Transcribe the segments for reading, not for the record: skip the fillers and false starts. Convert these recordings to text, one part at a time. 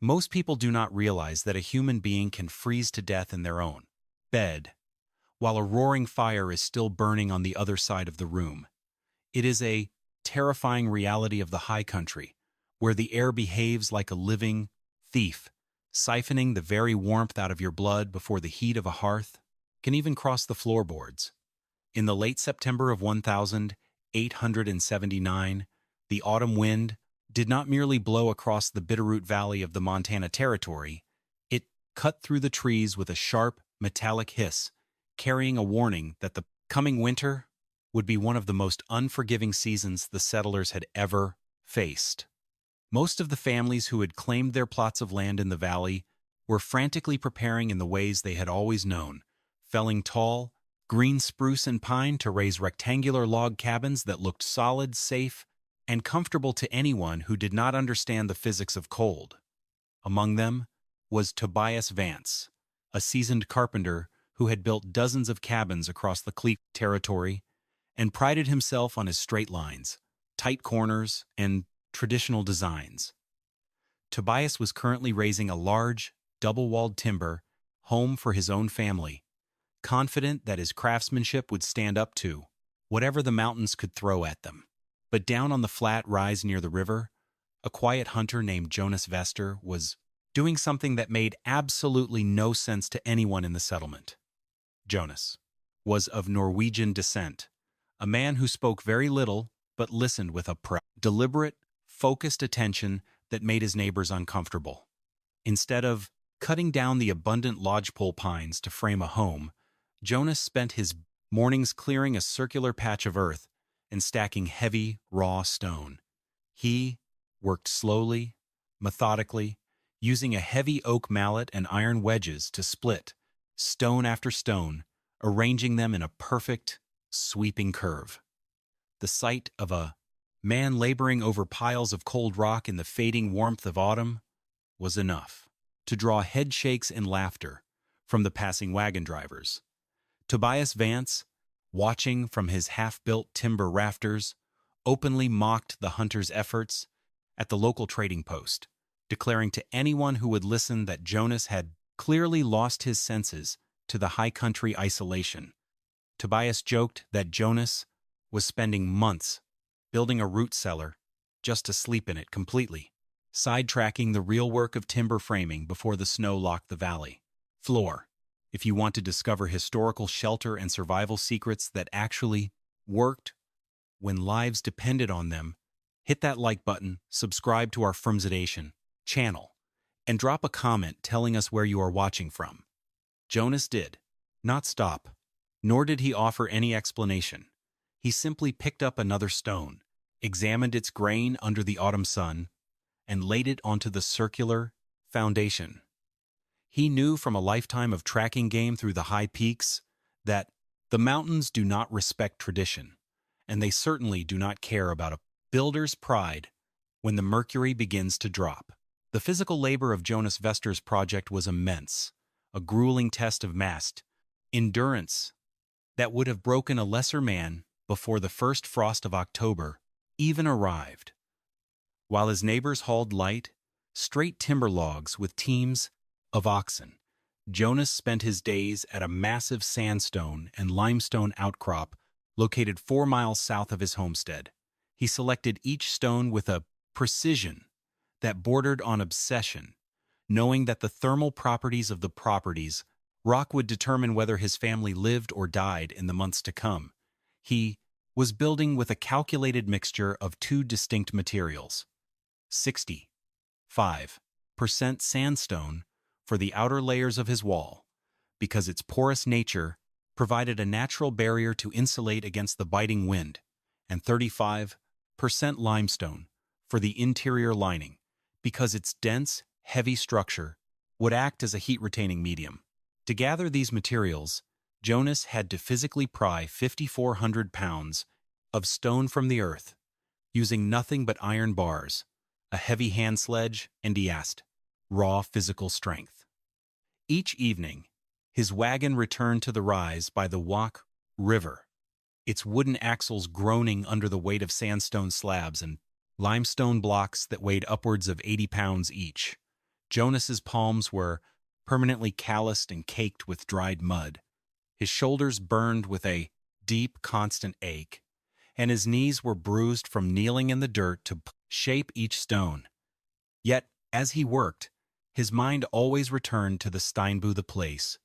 Most people do not realize that a human being can freeze to death in their own bed, while a roaring fire is still burning on the other side of the room. It is a terrifying reality of the high country, where the air behaves like a living thief, siphoning the very warmth out of your blood before the heat of a hearth can even cross the floorboards. In the late September of 1879, the autumn wind did not merely blow across the Bitterroot Valley of the Montana Territory, it cut through the trees with a sharp, metallic hiss, carrying a warning that the coming winter would be one of the most unforgiving seasons the settlers had ever faced. Most of the families who had claimed their plots of land in the valley were frantically preparing in the ways they had always known, felling tall, green spruce and pine to raise rectangular log cabins that looked solid, safe, and comfortable to anyone who did not understand the physics of cold. Among them was Tobias Vance, a seasoned carpenter who had built dozens of cabins across the Kleek territory and prided himself on his straight lines, tight corners, and traditional designs. Tobias was currently raising a large, double-walled timber home for his own family, confident that his craftsmanship would stand up to whatever the mountains could throw at them. But down on the flat rise near the river, a quiet hunter named Jonas Vester was doing something that made absolutely no sense to anyone in the settlement. Jonas was of Norwegian descent, a man who spoke very little but listened with a deliberate, focused attention that made his neighbors uncomfortable. Instead of cutting down the abundant lodgepole pines to frame a home, Jonas spent his mornings clearing a circular patch of earth and stacking heavy, raw stone. He worked slowly, methodically, using a heavy oak mallet and iron wedges to split stone after stone, arranging them in a perfect, sweeping curve. The sight of a man laboring over piles of cold rock in the fading warmth of autumn was enough to draw head shakes and laughter from the passing wagon drivers. Tobias Vance, watching from his half-built timber rafters, openly mocked the hunter's efforts at the local trading post, declaring to anyone who would listen that Jonas had clearly lost his senses to the high country isolation. Tobias joked that Jonas was spending months building a root cellar just to sleep in it completely, sidetracking the real work of timber framing before the snow locked the valley floor. If you want to discover historical shelter and survival secrets that actually worked when lives depended on them, hit that like button, subscribe to our Firmsidation channel, and drop a comment telling us where you are watching from. Jonas did not stop, nor did he offer any explanation. He simply picked up another stone, examined its grain under the autumn sun, and laid it onto the circular foundation. He knew from a lifetime of tracking game through the high peaks that the mountains do not respect tradition, and they certainly do not care about a builder's pride when the mercury begins to drop. The physical labor of Jonas Vester's project was immense, a grueling test of massed endurance that would have broken a lesser man before the first frost of October even arrived. While his neighbors hauled light, straight timber logs with teams of oxen, Jonas spent his days at a massive sandstone and limestone outcrop located 4 miles south of his homestead. He selected each stone with a precision that bordered on obsession, knowing that the thermal properties of the rock would determine whether his family lived or died in the months to come. He was building with a calculated mixture of two distinct materials: 65% sandstone for the outer layers of his wall, because its porous nature provided a natural barrier to insulate against the biting wind, and 35% limestone for the interior lining, because its dense, heavy structure would act as a heat-retaining medium. To gather these materials, Jonas had to physically pry 5,400 pounds of stone from the earth, using nothing but iron bars, a heavy hand sledge, and raw physical strength. Each evening, his wagon returned to the rise by the Walk River, its wooden axles groaning under the weight of sandstone slabs and limestone blocks that weighed upwards of 80 pounds each. Jonas's palms were permanently calloused and caked with dried mud. His shoulders burned with a deep, constant ache, and his knees were bruised from kneeling in the dirt to shape each stone. Yet, as he worked, his mind always returned to the Steinbuthe place,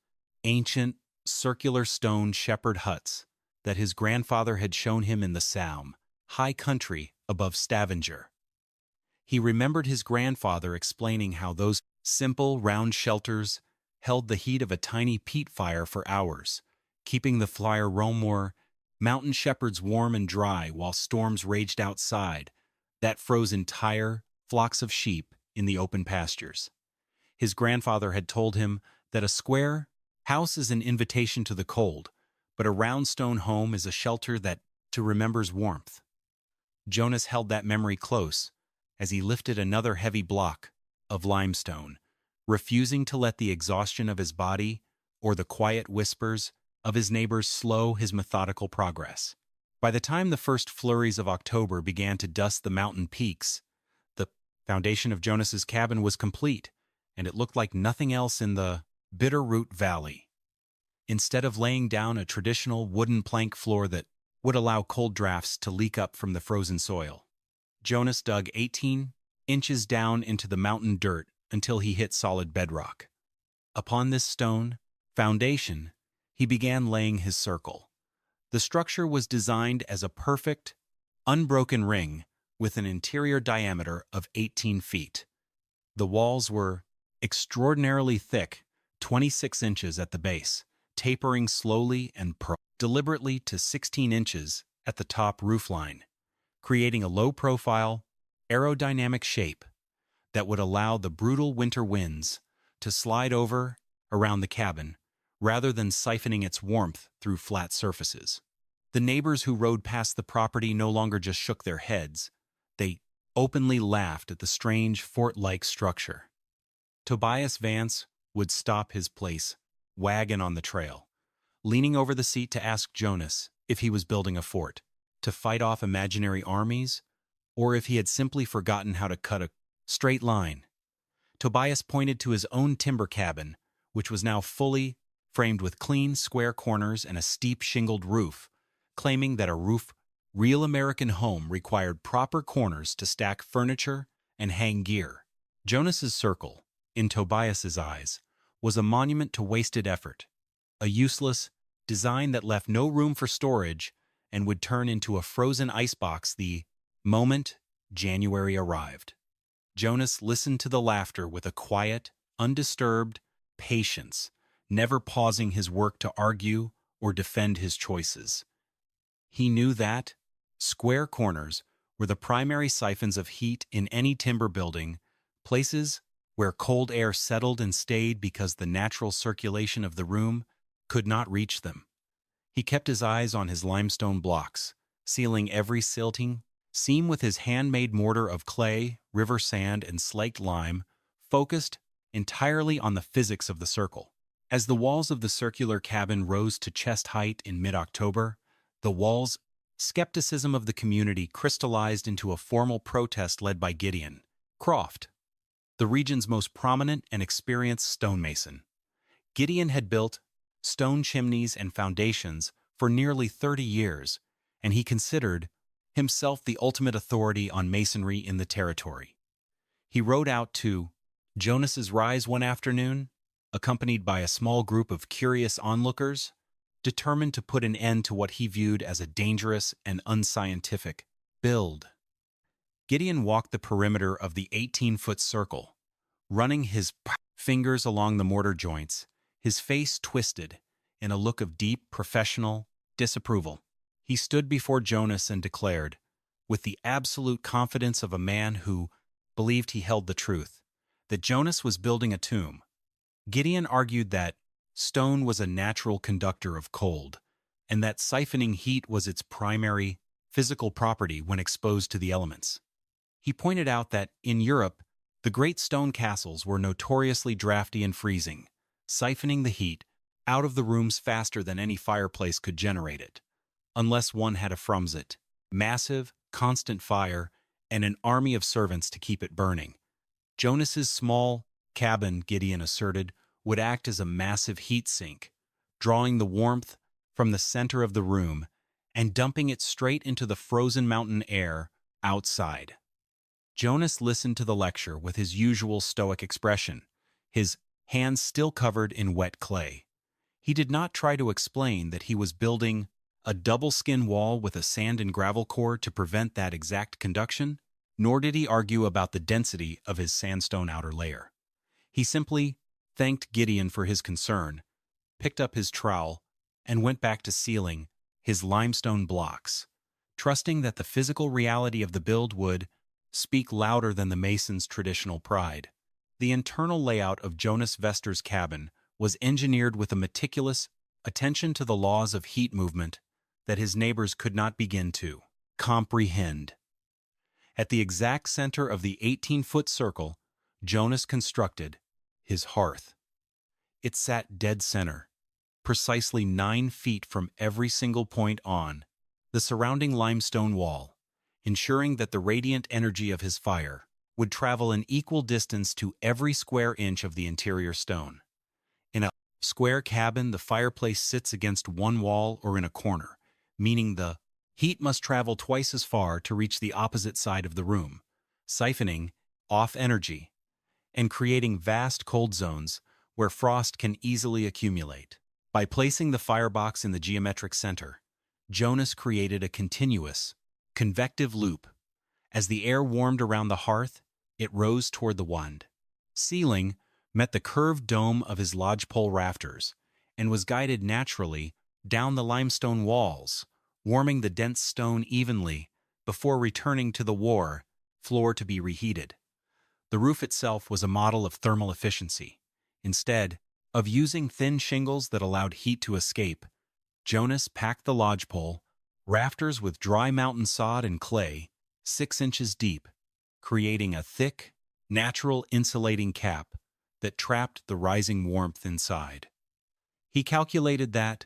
ancient, circular stone shepherd huts that his grandfather had shown him in the Somme, high country above Stavanger. He remembered his grandfather explaining how those simple, round shelters held the heat of a tiny peat fire for hours, keeping the Flyer Romor mountain shepherds warm and dry while storms raged outside that froze entire flocks of sheep in the open pastures. His grandfather had told him that a square house is an invitation to the cold, but a round stone home is a shelter that to remembers warmth. Jonas held that memory close as he lifted another heavy block of limestone, refusing to let the exhaustion of his body or the quiet whispers of his neighbors slow his methodical progress. By the time the first flurries of October began to dust the mountain peaks, the foundation of Jonas's cabin was complete, and it looked like nothing else in the Bitterroot Valley. Instead of laying down a traditional wooden plank floor that would allow cold drafts to leak up from the frozen soil, Jonas dug 18 inches down into the mountain dirt until he hit solid bedrock. Upon this stone foundation, he began laying his circle. The structure was designed as a perfect, unbroken ring with an interior diameter of 18 feet. The walls were extraordinarily thick, 26 inches at the base, tapering slowly and deliberately to 16 inches at the top roofline, creating a low-profile, aerodynamic shape that would allow the brutal winter winds to slide over around the cabin rather than siphoning its warmth through flat surfaces. The neighbors who rode past the property no longer just shook their heads. They openly laughed at the strange fort-like structure. Tobias Vance would stop his place wagon on the trail, leaning over the seat to ask Jonas if he was building a fort, to fight off imaginary armies, or if he had simply forgotten how to cut a straight line. Tobias pointed to his own timber cabin, which was now fully framed with clean, square corners and a steep shingled roof, claiming that a real American home required proper corners to stack furniture and hang gear. Jonas's circle, in Tobias's eyes, was a monument to wasted effort, a useless design that left no room for storage and would turn into a frozen icebox the moment January arrived. Jonas listened to the laughter with a quiet, undisturbed patience, never pausing his work to argue or defend his choices. He knew that square corners were the primary siphons of heat in any timber building, places where cold air settled and stayed because the natural circulation of the room could not reach them. He kept his eyes on his limestone blocks, sealing every silting seam with his handmade mortar of clay, river sand, and slaked lime, focused entirely on the physics of the circle. As the walls of the circular cabin rose to chest height in mid-October, the walls' skepticism of the community crystallized into a formal protest led by Gideon Croft, the region's most prominent and experienced stonemason. Gideon had built stone chimneys and foundations for nearly 30 years, and he considered himself the ultimate authority on masonry in the territory. He rode out to Jonas's Rise one afternoon, accompanied by a small group of curious onlookers, determined to put an end to what he viewed as a dangerous and unscientific build. Gideon walked the perimeter of the 18-foot circle, running his fingers along the mortar joints, his face twisted in a look of deep, professional disapproval. He stood before Jonas and declared, with the absolute confidence of a man who believed he held the truth, that Jonas was building a tomb. Gideon argued that stone was a natural conductor of cold, and that siphoning heat was its primary physical property when exposed to the elements. He pointed out that, in Europe, the great stone castles were notoriously drafty and freezing, siphoning the heat out of the rooms faster than any fireplace could generate it, unless one had a Frumsit, massive, constant fire, and an army of servants to keep it burning. Jonas's small cabin, Gideon asserted, would act as a massive heat sink, drawing the warmth from the center of the room and dumping it straight into the frozen mountain air outside. Jonas listened to the lecture with his usual stoic expression, his hands still covered in wet clay. He did not try to explain that he was building a double-skin wall with a sand and gravel core to prevent that exact conduction, nor did he argue about the density of his sandstone outer layer. He simply thanked Gideon for his concern, picked up his trowel, and went back to sealing his limestone blocks, trusting that the physical reality of the build would speak louder than the mason's traditional pride. The internal layout of Jonas Vester's cabin was engineered with a meticulous attention to the laws of heat movement that his neighbors could not begin to comprehend. At the exact center of the 18-foot circle, Jonas constructed his hearth. It sat dead center, precisely 9 feet from every single point on the surrounding limestone wall, ensuring that the radiant energy of his fire would travel an equal distance to every square inch of the interior stone. In a square cabin, the fireplace sits against one wall or in a corner, meaning the heat must travel twice as far to reach the opposite side of the room, siphoning off energy and creating vast cold zones where frost can easily accumulate. By placing the firebox in the geometric center, Jonas created a continuous, convective loop. As the air warmed around the hearth, it rose toward the wand. Ceiling met the curved dome of his lodgepole rafters and was guided naturally down the limestone walls, warming the dense stone evenly before returning to the war floor to be reheated. The roof itself was a model of thermal efficiency. Instead of using thin shingles that allowed heat to escape, Jonas packed the lodgepole rafters with dry mountain sod and clay 6 inches deep, creating a thick, natural insulating cap that trapped the rising warmth inside. He calculated that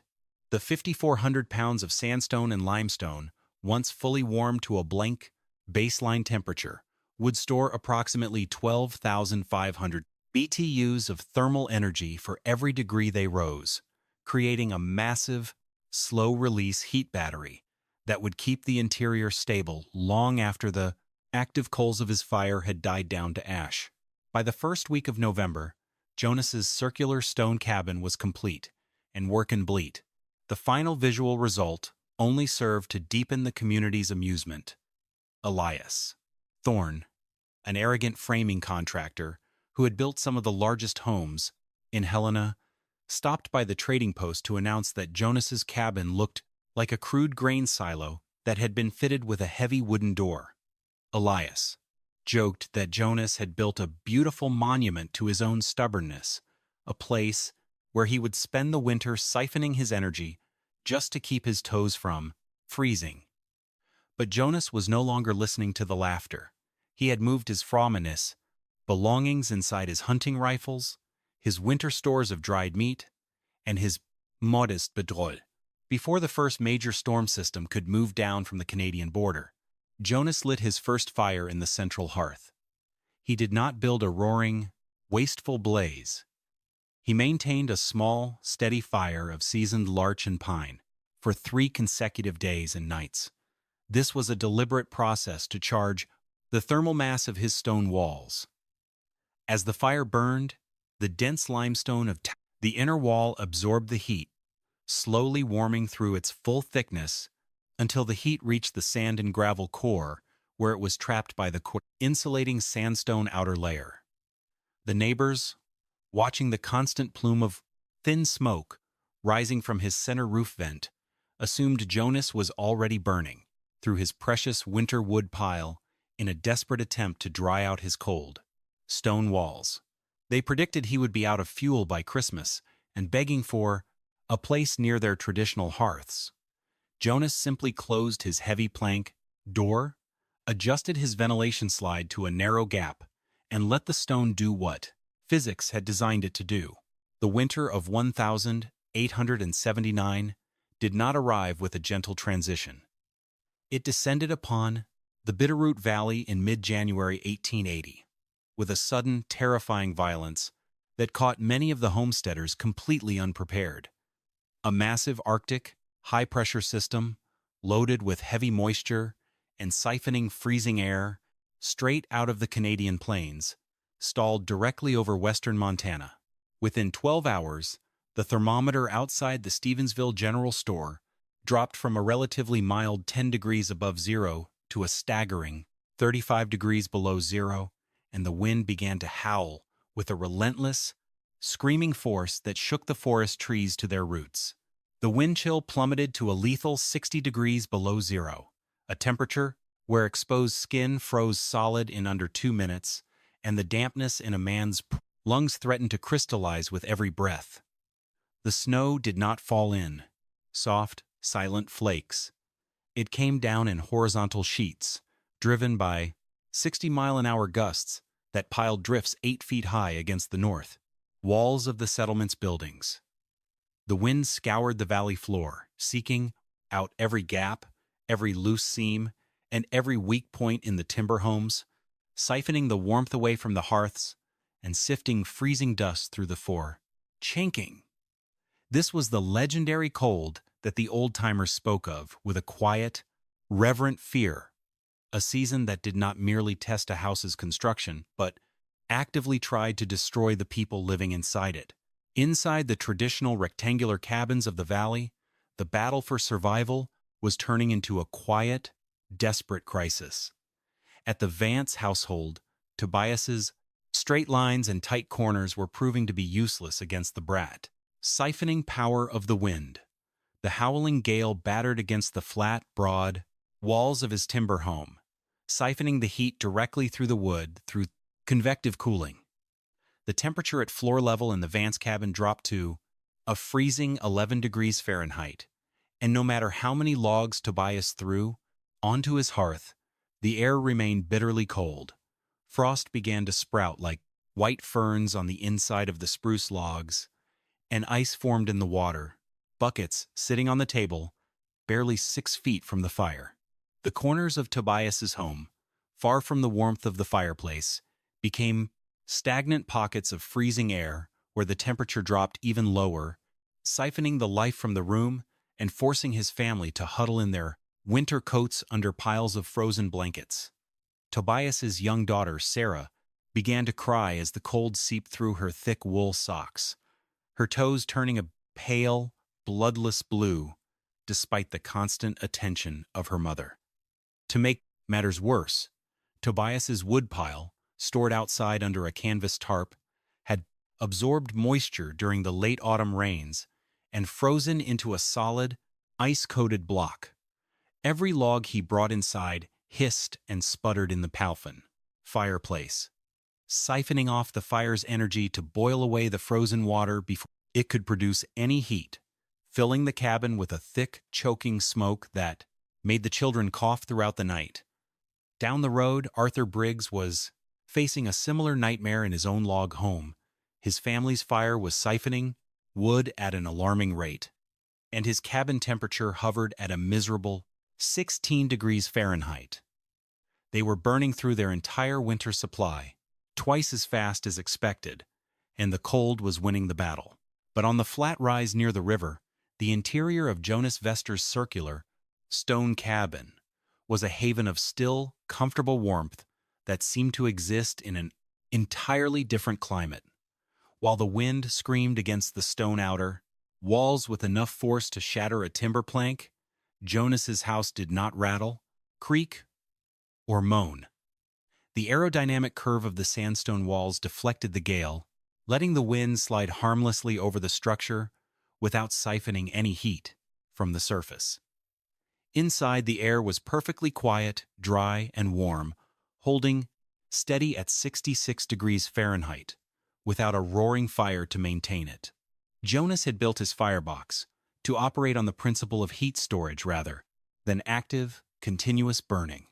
the 5,400 pounds of sandstone and limestone, once fully warmed to a blank baseline temperature, would store approximately 12,500 BTUs of thermal energy for every degree they rose, creating a massive, slow-release heat battery that would keep the interior stable long after the active coals of his fire had died down to ash. By the first week of November, Jonas's circular stone cabin was complete and work complete. The final visual result only served to deepen the community's amusement. Elias Thorne, an arrogant framing contractor who had built some of the largest homes in Helena, stopped by the trading post to announce that Jonas's cabin looked like a crude grain silo that had been fitted with a heavy wooden door. Elias joked that Jonas had built a beautiful monument to his own stubbornness, a place where he would spend the winter siphoning his energy just to keep his toes from freezing. But Jonas was no longer listening to the laughter. He had moved his fromanness, belongings inside his hunting rifles, his winter stores of dried meat, and his modest bedroll. Before the first major storm system could move down from the Canadian border, Jonas lit his first fire in the central hearth. He did not build a roaring, wasteful blaze. He maintained a small, steady fire of seasoned larch and pine for 3 consecutive days and nights. This was a deliberate process to charge the thermal mass of his stone walls. As the fire burned, the dense limestone of the inner wall absorbed the heat, slowly warming through its full thickness until the heat reached the sand and gravel core, where it was trapped by the insulating sandstone outer layer. The neighbors, watching the constant plume of thin smoke rising from his center roof vent, assumed Jonas was already burning through his precious winter wood pile in a desperate attempt to dry out his cold stone walls. They predicted he would be out of fuel by Christmas and begging for a place near their traditional hearths. Jonas simply closed his heavy plank door, adjusted his ventilation slide to a narrow gap, and let the stone do what physics had designed it to do. The winter of 1879 did not arrive with a gentle transition. It descended upon the Bitterroot Valley in mid-January 1880. with a sudden, terrifying violence that caught many of the homesteaders completely unprepared. A massive Arctic, high-pressure system, loaded with heavy moisture and siphoning freezing air straight out of the Canadian plains, stalled directly over western Montana. Within 12 hours, the thermometer outside the Stevensville General Store dropped from a relatively mild 10 degrees above zero to a staggering 35 degrees below zero, and the wind began to howl with a relentless, screaming force that shook the forest trees to their roots. The wind chill plummeted to a lethal 60 degrees below zero, a temperature where exposed skin froze solid in under 2 minutes, and the dampness in a man's lungs threatened to crystallize with every breath. The snow did not fall in soft, silent flakes. It came down in horizontal sheets, driven by 60-mile-an-hour gusts that piled drifts 8 feet high against the north walls of the settlement's buildings. The wind scoured the valley floor, seeking out every gap, every loose seam, and every weak point in the timber homes, siphoning the warmth away from the hearths and sifting freezing dust through the floor, chinking. This was the legendary cold that the old-timers spoke of with a quiet, reverent fear, a season that did not merely test a house's construction, but actively tried to destroy the people living inside it. Inside the traditional rectangular cabins of the valley, the battle for survival was turning into a quiet, desperate crisis. At the Vance household, Tobias's straight lines and tight corners were proving to be useless against the brat. Siphoning power of the wind, the howling gale battered against the flat, broad walls of his timber home, siphoning the heat directly through the wood through convective cooling. The temperature at floor level in the Vance cabin dropped to a freezing 11 degrees Fahrenheit, and no matter how many logs Tobias threw onto his hearth, the air remained bitterly cold. Frost began to sprout like white ferns on the inside of the spruce logs, and ice formed in the water, buckets sitting on the table, barely 6 feet from the fire. The corners of Tobias's home, far from the warmth of the fireplace, became stagnant pockets of freezing air where the temperature dropped even lower, siphoning the life from the room and forcing his family to huddle in their winter coats under piles of frozen blankets. Tobias's young daughter, Sarah, began to cry as the cold seeped through her thick wool socks, her toes turning a pale, bloodless blue, despite the constant attention of her mother. To make matters worse, Tobias's woodpile, stored outside under a canvas tarp, had absorbed moisture during the late autumn rains and frozen into a solid, ice-coated block. Every log he brought inside hissed and sputtered in the palfin fireplace, siphoning off the fire's energy to boil away the frozen water before it could produce any heat, filling the cabin with a thick, choking smoke that made the children cough throughout the night. Down the road, Arthur Briggs was facing a similar nightmare in his own log home. His family's fire was siphoning wood at an alarming rate, and his cabin temperature hovered at a miserable 16 degrees Fahrenheit. They were burning through their entire winter supply, twice as fast as expected, and the cold was winning the battle. But on the flat rise near the river, the interior of Jonas Vester's circular, stone cabin was a haven of still, comfortable warmth that seemed to exist in an entirely different climate. While the wind screamed against the stone outer walls with enough force to shatter a timber plank, Jonas's house did not rattle, creak, or moan. The aerodynamic curve of the sandstone walls deflected the gale, letting the wind slide harmlessly over the structure without siphoning any heat from the surface. Inside, the air was perfectly quiet, dry, and warm, holding steady at 66 degrees Fahrenheit, without a roaring fire to maintain it. Jonas had built his firebox to operate on the principle of heat storage rather than active, continuous burning.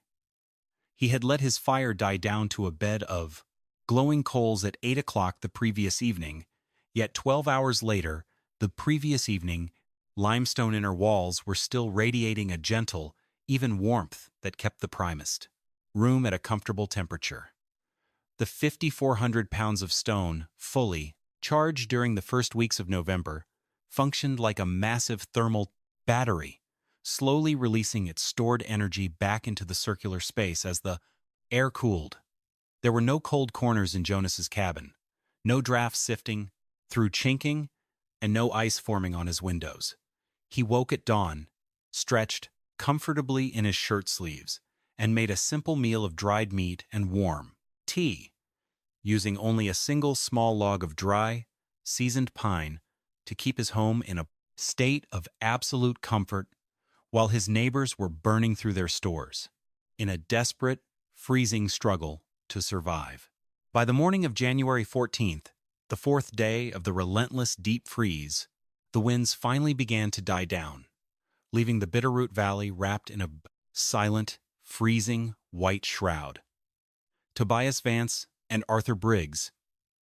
He had let his fire die down to a bed of glowing coals at 8 o'clock the previous evening, yet 12 hours later, the previous evening, limestone inner walls were still radiating a gentle, even warmth that kept the primest room at a comfortable temperature. The 5,400 pounds of stone, fully charged during the first weeks of November, functioned like a massive thermal battery, slowly releasing its stored energy back into the circular space as the air cooled. There were no cold corners in Jonas's cabin, no drafts sifting through chinking, and no ice forming on his windows. He woke at dawn, stretched comfortably in his shirt sleeves, and made a simple meal of dried meat and warm tea, using only a single small log of dry, seasoned pine to keep his home in a state of absolute comfort while his neighbors were burning through their stores, in a desperate, freezing struggle to survive. By the morning of January 14th, the fourth day of the relentless deep freeze, the winds finally began to die down, leaving the Bitterroot Valley wrapped in a silent, freezing white shroud. Tobias Vance and Arthur Briggs,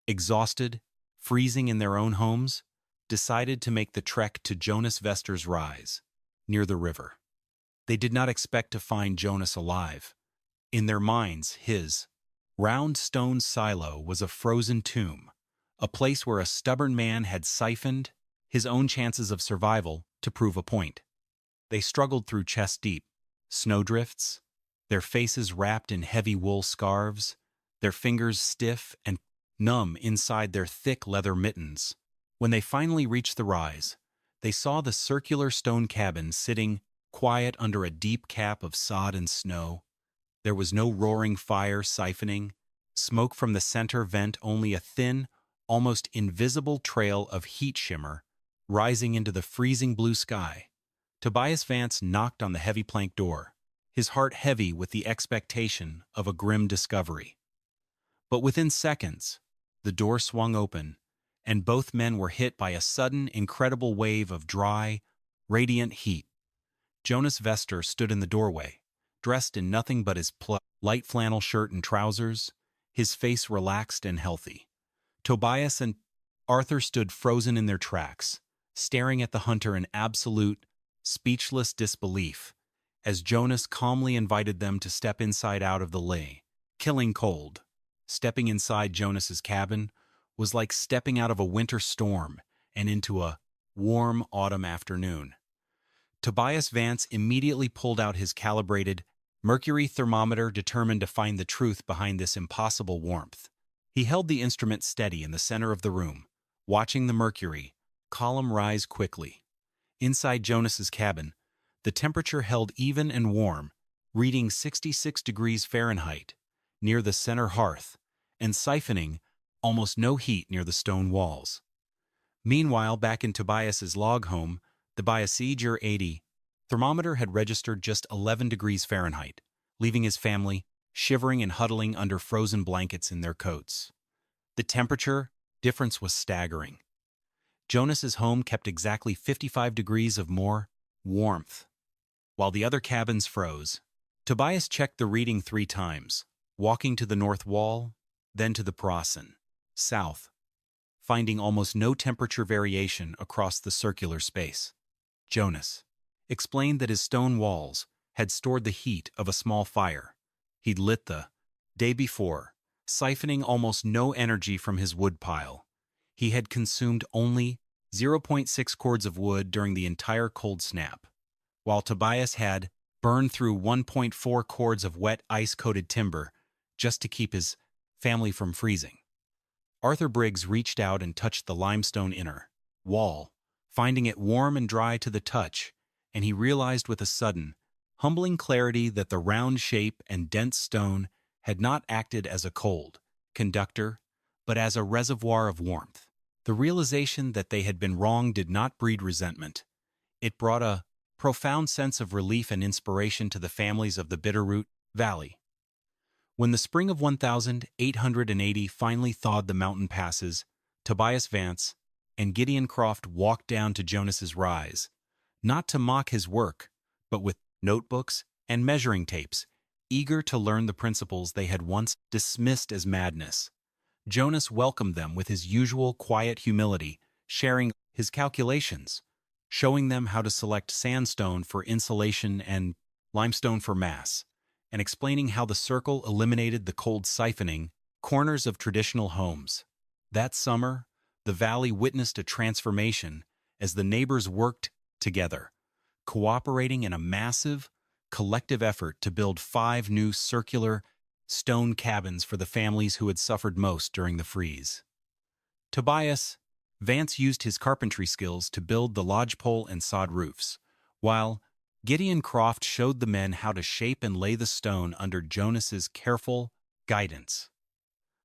exhausted, freezing in their own homes, decided to make the trek to Jonas Vester's Rise, near the river. They did not expect to find Jonas alive. In their minds, his round stone silo was a frozen tomb, a place where a stubborn man had siphoned his own chances of survival to prove a point. They struggled through chest-deep snowdrifts, their faces wrapped in heavy wool scarves, their fingers stiff and numb inside their thick leather mittens. When they finally reached the rise, they saw the circular stone cabin sitting quiet under a deep cap of sod and snow. There was no roaring fire siphoning, smoke from the center vent, only a thin, almost invisible trail of heat shimmer rising into the freezing blue sky. Tobias Vance knocked on the heavy plank door, his heart heavy with the expectation of a grim discovery. But within seconds, the door swung open, and both men were hit by a sudden, incredible wave of dry, radiant heat. Jonas Vester stood in the doorway, dressed in nothing but his light flannel shirt and trousers, his face relaxed and healthy. Tobias and Arthur stood frozen in their tracks, staring at the hunter in absolute, speechless disbelief, as Jonas calmly invited them to step inside out of the lay, killing cold. Stepping inside Jonas's cabin was like stepping out of a winter storm and into a warm autumn afternoon. Tobias Vance immediately pulled out his calibrated mercury thermometer, determined to find the truth behind this impossible warmth. He held the instrument steady in the center of the room, watching the mercury column rise quickly. Inside Jonas's cabin, the temperature held even and warm, reading 66 degrees Fahrenheit near the center hearth and siphoning almost no heat near the stone walls. Meanwhile, back in Tobias's log home, the Bioseger 80 thermometer had registered just 11 degrees Fahrenheit, leaving his family shivering and huddling under frozen blankets in their coats. The temperature difference was staggering. Jonas's home kept exactly 55 degrees of more warmth, while the other cabins froze. Tobias checked the reading 3 times, walking to the north wall, then to the Prasen, south, finding almost no temperature variation across the circular space. Jonas explained that his stone walls had stored the heat of a small fire he'd lit the day before, siphoning almost no energy from his wood pile. He had consumed only 0.6 cords of wood during the entire cold snap, while Tobias had burned through 1.4 cords of wet ice-coated timber just to keep his family from freezing. Arthur Briggs reached out and touched the limestone inner wall, finding it warm and dry to the touch, and he realized with a sudden, humbling clarity that the round shape and dense stone had not acted as a cold conductor, but as a reservoir of warmth. The realization that they had been wrong did not breed resentment. It brought a profound sense of relief and inspiration to the families of the Bitterroot Valley. When the spring of 1880 finally thawed the mountain passes, Tobias Vance and Gideon Croft walked down to Jonas's Rise, not to mock his work, but with notebooks and measuring tapes, eager to learn the principles they had once dismissed as madness. Jonas welcomed them with his usual quiet humility, sharing his calculations, showing them how to select sandstone for insulation and limestone for mass, and explaining how the circle eliminated the cold siphoning Corners of traditional homes. That summer, the valley witnessed a transformation as the neighbors worked together, cooperating in a massive, collective effort to build 5 new circular stone cabins for the families who had suffered most during the freeze. Tobias Vance used his carpentry skills to build the lodgepole and sod roofs, while Gideon Croft showed the men how to shape and lay the stone under Jonas's careful guidance.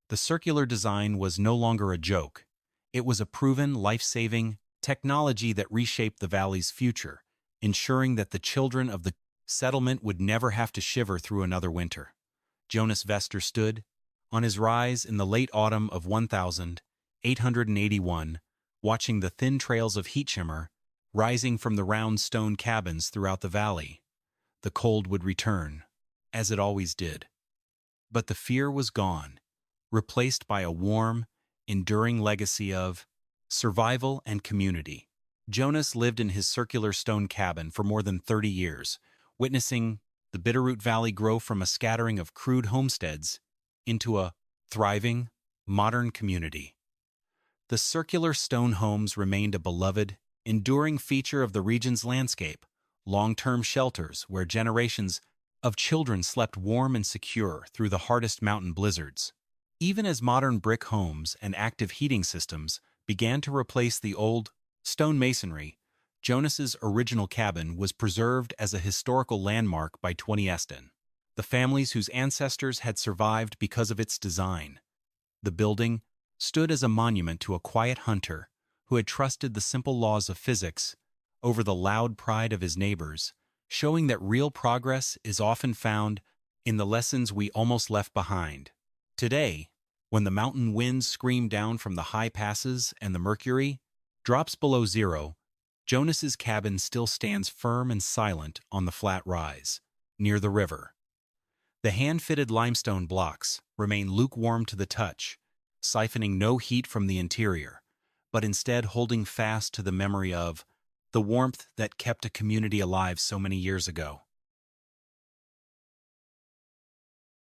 The circular design was no longer a joke. It was a proven, life-saving technology that reshaped the valley's future, ensuring that the children of the settlement would never have to shiver through another winter. Jonas Vester stood on his rise in the late autumn of 1881, watching the thin trails of heat shimmer rising from the round stone cabins throughout the valley. The cold would return, as it always did. But the fear was gone, replaced by a warm, enduring legacy of survival and community. Jonas lived in his circular stone cabin for more than 30 years, witnessing the Bitterroot Valley grow from a scattering of crude homesteads into a thriving, modern community. The circular stone homes remained a beloved, enduring feature of the region's landscape, long-term shelters where generations of children slept warm and secure through the hardest mountain blizzards. Even as modern brick homes and active heating systems began to replace the old stone masonry, Jonas's original cabin was preserved as a historical landmark by 20 the families whose ancestors had survived because of its design. The building stood as a monument to a quiet hunter who had trusted the simple laws of physics over the loud pride of his neighbors, showing that real progress is often found in the lessons we almost left behind. Today, when the mountain winds scream down from the high passes and the mercury drops below zero, Jonas's cabin still stands firm and silent on the flat rise, near the river. The hand-fitted limestone blocks remain lukewarm to the touch, siphoning no heat from the interior, but instead holding fast to the memory of the warmth that kept a community alive so many years ago.